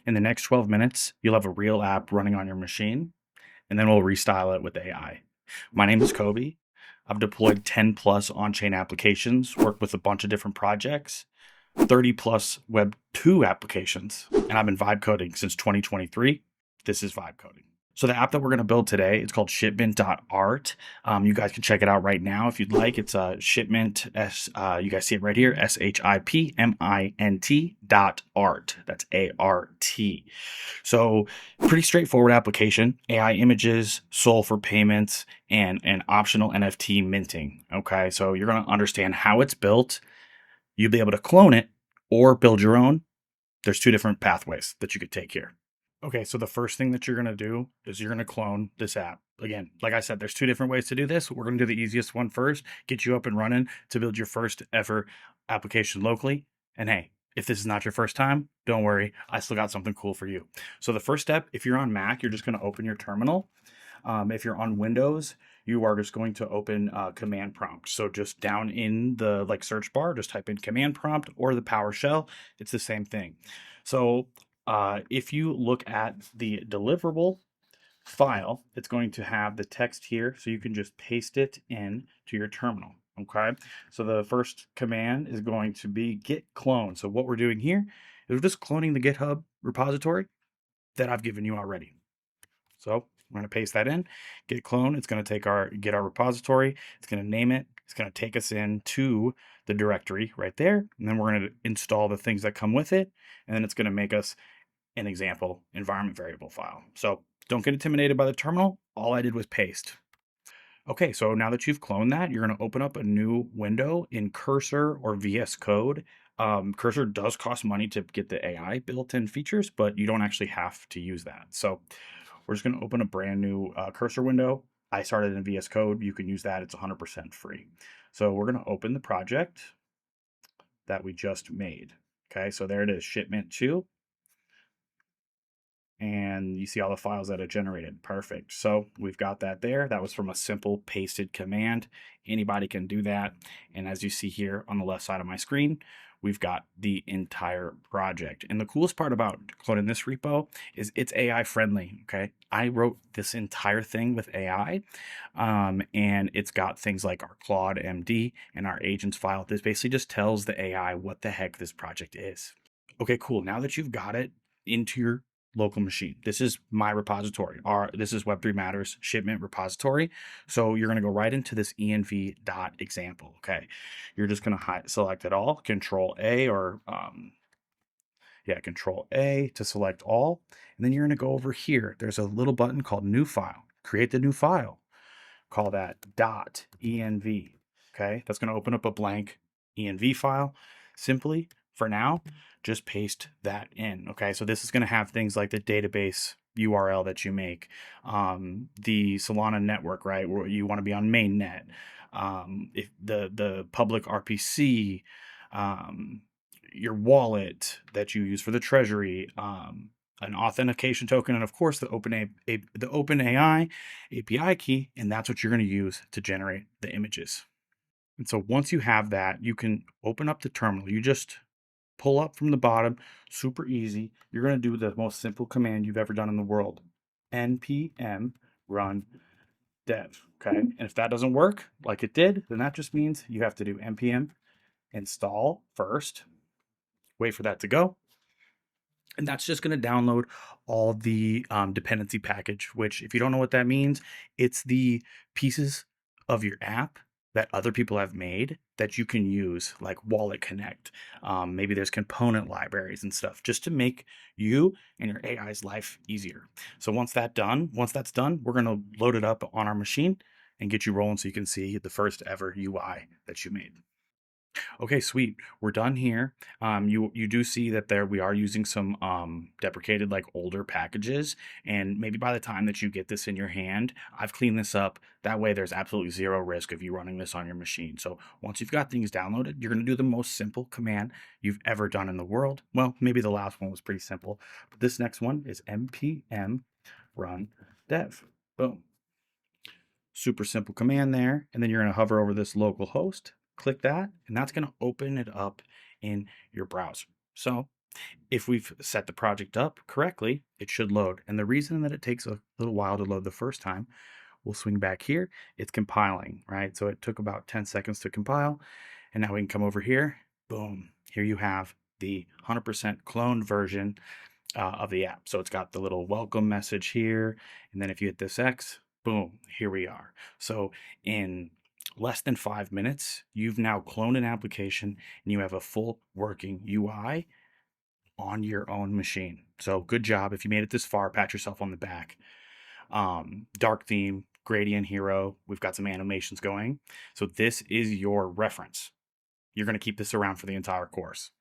In the next 12 minutes, you'll have a real app running on your machine, and then we'll restyle it with AI. My name is Cobi. I've deployed 10 plus on-chain applications, worked with a bunch of different projects, 30 plus Web2 applications, and I've been vibe coding since 2023. This is vibe coding. So the app that we're going to build today, it's called ShipMint.art. You guys can check it out right now if you'd like. It's ShipMint, you guys see it right here, ShipMint.art. That's A-R-T. So pretty straightforward application. AI images, Sol for payments, and an optional NFT minting. Okay, so you're going to understand how it's built. You'll be able to clone it or build your own. There's two different pathways that you could take here. Okay, so the first thing that you're going to do is you're going to clone this app. Again, like I said, there's two different ways to do this. We're going to do the easiest one first, get you up and running to build your first ever application locally. And hey, if this is not your first time, don't worry, I still got something cool for you. So the first step, if you're on Mac, you're just going to open your terminal. If you're on Windows, you are just going to open command prompt. So just down in the search bar, just type in command prompt or the PowerShell. It's the same thing. So if you look at the deliverable file, it's going to have the text here, so you can just paste it in to your terminal. Okay, so the first command is going to be git clone. So what we're doing here is we're just cloning the GitHub repository that I've given you already. So we're going to paste that in, git clone. It's going to take our repository. It's going to name it. It's going to take us into the directory right there. And then we're going to install the things that come with it. And then it's going to make us an example environment variable file. So don't get intimidated by the terminal. All I did was paste. Okay, so now that you've cloned that, you're going to open up a new window in Cursor or VS Code. Cursor does cost money to get the AI built-in features, but you don't actually have to use that. So we're just going to open a brand new Cursor window. I started in VS Code. You can use that. It's 100% free. So we're going to open the project that we just made. Okay, so there it is, ShipMint 2. And you see all the files that it generated. Perfect. So we've got that there. That was from a simple pasted command. Anybody can do that. And as you see here on the left side of my screen, we've got the entire project. And the coolest part about cloning this repo is it's AI friendly. Okay, I wrote this entire thing with AI, and it's got things like our Claude MD and our agents file. This basically just tells the AI what the heck this project is. Okay, cool. Now that you've got it into your local machine, this is my repository. This is Web3 Matters ShipMint repository. So you're going to go right into this env.example. Okay, you're just going to select it all, Control A or Control A to select all, and then you're going to go over here. There's a little button called New File. Create the new file. Call that .env. Okay, that's going to open up a blank env file. Simply, for now, just paste that in. Okay, so this is going to have things like the database URL that you make, the Solana network, right, where you want to be on mainnet, if the public RPC, your wallet that you use for the treasury, an authentication token, and of course the OpenAI API key, and that's what you're going to use to generate the images. And so once you have that, you can open up the terminal. You just pull up from the bottom, super easy. You're going to do the most simple command you've ever done in the world, npm run dev. Okay, and if that doesn't work like it did, then that just means you have to do npm install first, wait for that to go. And that's just going to download all the dependency package, which if you don't know what that means, it's the pieces of your app that other people have made that you can use, like Wallet Connect. Maybe there's component libraries and stuff just to make you and your AI's life easier. So once that's done, we're going to load it up on our machine and get you rolling so you can see the first ever UI that you made. Okay, sweet. We're done here. You do see that there we are using some deprecated older packages, and maybe by the time that you get this in your hand, I've cleaned this up. That way there's absolutely zero risk of you running this on your machine. So once you've got things downloaded, you're going to do the most simple command you've ever done in the world. Well, maybe the last one was pretty simple, but this next one is npm run dev. Boom. Super simple command there, and then you're going to hover over this local host. Click that, and that's going to open it up in your browser. So If we've set the project up correctly, it should load. And the reason that it takes a little while to load the first time, we'll swing back here. It's compiling, right? So it took about 10 seconds to compile. And now we can come over here. Boom. Here you have the 100% cloned version of the app. So it's got the little welcome message here. And then if you hit this X, boom, here we are. So in less than 5 minutes, you've now cloned an application and you have a full working UI on your own machine. So good job. If you made it this far, pat yourself on the back. Dark theme, gradient hero. We've got some animations going. So this is your reference. You're going to keep this around for the entire course.